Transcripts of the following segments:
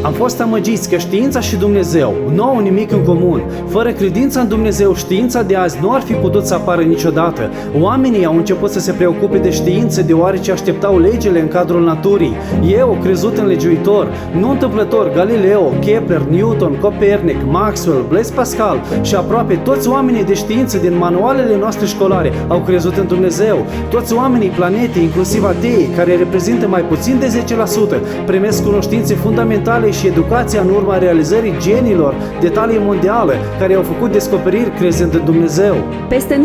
Am fost amăgiți că știința și Dumnezeu nu au nimic în comun. Fără credința în Dumnezeu, știința de azi nu ar fi putut să apară niciodată. Oamenii au început să se preocupe de știință deoarece așteptau legile în cadrul naturii. Eu, crezut în legiuitor, nu întâmplător, Galileo, Kepler, Newton, Copernic, Maxwell, Blaise Pascal și aproape toți oamenii de știință din manualele noastre școlare au crezut în Dumnezeu. Toți oamenii planetei, inclusiv ateii, care reprezintă mai puțin de 10%, primesc cunoștințe fundamentale și educația în urma realizării genilor de talie mondială, care au făcut descoperiri crezând în Dumnezeu. Peste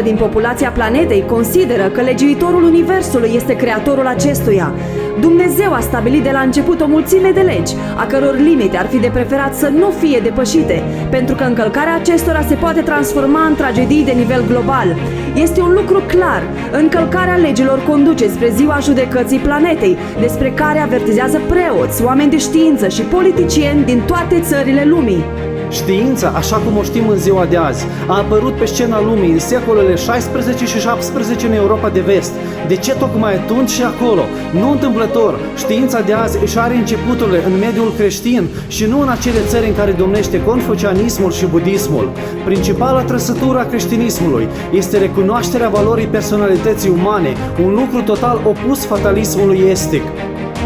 90% din populația planetei consideră că legiuitorul Universului este creatorul acestuia. Dumnezeu a stabilit de la început o mulțime de legi, a căror limite ar fi de preferat să nu fie depășite, pentru că încălcarea acestora se poate transforma în tragedii de nivel global. Este un lucru clar, încălcarea legilor conduce spre ziua judecății planetei, despre care avertizează preoți, oameni de știință și politicieni din toate țările lumii. Știința, așa cum o știm în ziua de azi, a apărut pe scena lumii în secolele 16 și 17 în Europa de Vest. De ce tocmai atunci și acolo? Nu întâmplător, știința de azi își are începuturile în mediul creștin și nu în acele țări în care domnește confucianismul și budismul. Principala trăsătură a creștinismului este recunoașterea valorii personalității umane, un lucru total opus fatalismului estic.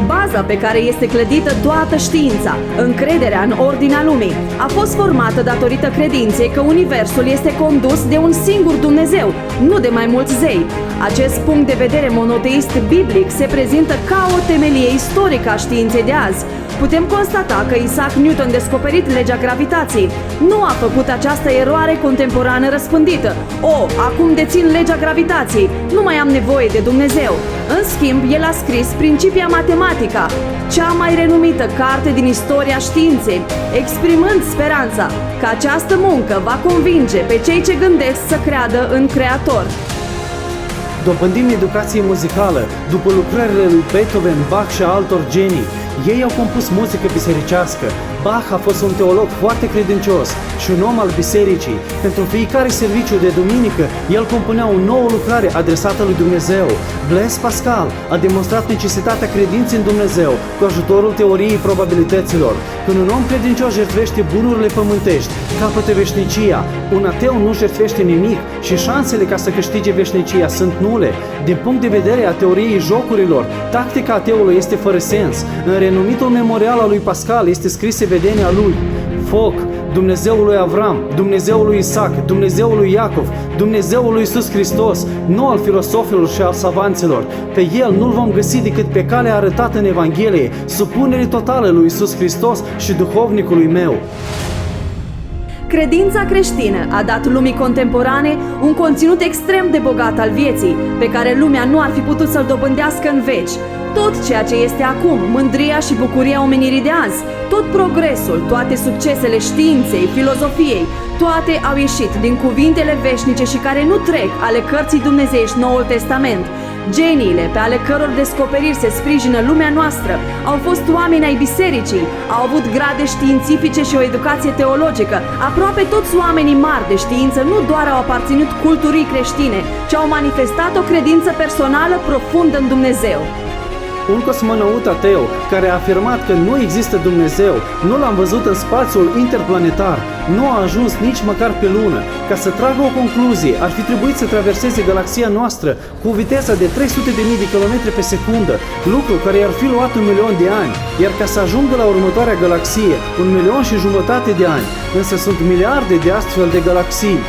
Baza pe care este clădită toată știința, încrederea în ordinea lumii, a fost formată datorită credinței că Universul este condus de un singur Dumnezeu, nu de mai mulți zei. Acest punct de vedere monoteist biblic se prezintă ca o temelie istorică a științei de azi. Putem constata că Isaac Newton, descoperit legea gravitației, nu a făcut această eroare contemporană răspândită. Acum dețin legea gravitației, nu mai am nevoie de Dumnezeu. În schimb, el a scris Principia Mathematica, cea mai renumită carte din istoria științei, exprimând speranța că această muncă va convinge pe cei ce gândesc să creadă în Creator. Dobândim educație muzicală după lucrările lui Beethoven, Bach și altor genii. Ei au compus muzică bisericească. Bach a fost un teolog foarte credincios și un om al bisericii. Pentru fiecare serviciu de duminică, el compunea o nouă lucrare adresată lui Dumnezeu. Blaise Pascal a demonstrat necesitatea credinței în Dumnezeu cu ajutorul teoriei probabilităților. Când un om credincios jertfește bunurile pământești, capătă veșnicia. Un ateu nu jertfește nimic și șansele ca să câștige veșnicia sunt nule. Din punct de vedere a teoriei jocurilor, tactica ateului este fără sens. În renumitul memorial al lui Pascal este scrisă vedenia lui: foc, Dumnezeul lui Avram, Dumnezeul lui Isaac, Dumnezeul lui Iacov, Dumnezeul lui Iisus Hristos, nu al filosofilor și al savanților. Pe el nu-l vom găsi decât pe calea arătată în Evanghelie, supunere totală lui Iisus Hristos și duhovnicului meu. Credința creștină a dat lumii contemporane un conținut extrem de bogat al vieții, pe care lumea nu ar fi putut să-l dobândească în veci. Tot ceea ce este acum, mândria și bucuria omenirii de azi, tot progresul, toate succesele științei, filozofiei, toate au ieșit din cuvintele veșnice și care nu trec ale cărții dumnezeiești Noul Testament. Geniile pe ale căror descoperiri se sprijină lumea noastră au fost oameni ai bisericii, au avut grade științifice și o educație teologică. Aproape toți oamenii mari de știință nu doar au aparținut culturii creștine, ci au manifestat o credință personală profundă în Dumnezeu. Un cosmonaut ateu care a afirmat că nu există Dumnezeu, nu l-am văzut în spațiul interplanetar, nu a ajuns nici măcar pe lună. Ca să tragă o concluzie, ar fi trebuit să traverseze galaxia noastră cu viteza de 300.000 de km pe secundă, lucru care i-ar fi luat 1.000.000 de ani, iar ca să ajungă la următoarea galaxie, 1.500.000 de ani, însă sunt miliarde de astfel de galaxii.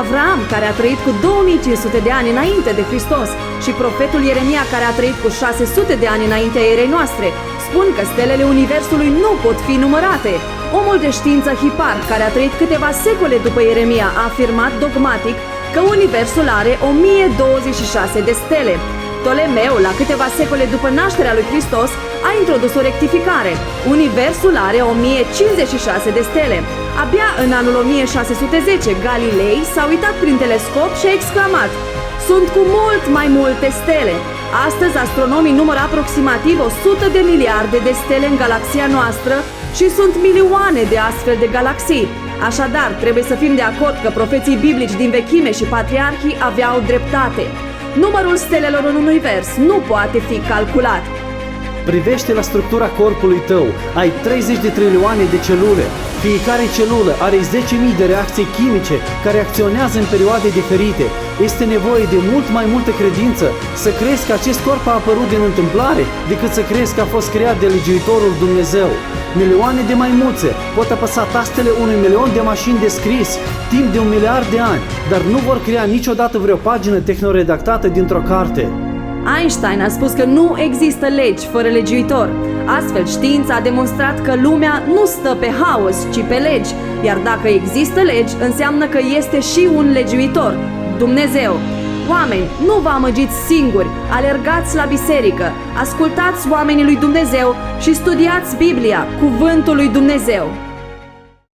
Avram, care a trăit cu 2500 de ani înainte de Hristos, și profetul Ieremia, care a trăit cu 600 de ani înaintea erei noastre, spun că stelele Universului nu pot fi numărate. Omul de știință Hipart, care a trăit câteva secole după Ieremia, a afirmat dogmatic că Universul are 1026 de stele. Ptolemeu, la câteva secole după nașterea lui Hristos, a introdus o rectificare. Universul are 1056 de stele. Abia în anul 1610, Galilei s-a uitat prin telescop și a exclamat: sunt cu mult mai multe stele. Astăzi, astronomii numără aproximativ 100 de miliarde de stele în galaxia noastră și sunt milioane de astfel de galaxii. Așadar, trebuie să fim de acord că profeții biblici din vechime și patriarhii aveau dreptate. Numărul stelelor în univers nu poate fi calculat. Privește la structura corpului tău. Ai 30 de trilioane de celule. Fiecare celulă are 10.000 de reacții chimice care acționează în perioade diferite. Este nevoie de mult mai multă credință să crezi că acest corp a apărut din întâmplare decât să crezi că a fost creat de legiuitorul Dumnezeu. Milioane de maimuțe pot apăsa tastele 1.000.000 de mașini de scris timp de 1 miliard de ani, dar nu vor crea niciodată vreo pagină tehnoredactată dintr-o carte. Einstein a spus că nu există legi fără legiuitor. Astfel, știința a demonstrat că lumea nu stă pe haos, ci pe legi. Iar dacă există legi, înseamnă că este și un legiuitor, Dumnezeu. Oameni, nu vă amăgiți singuri, alergați la biserică, ascultați oamenii lui Dumnezeu și studiați Biblia, cuvântul lui Dumnezeu.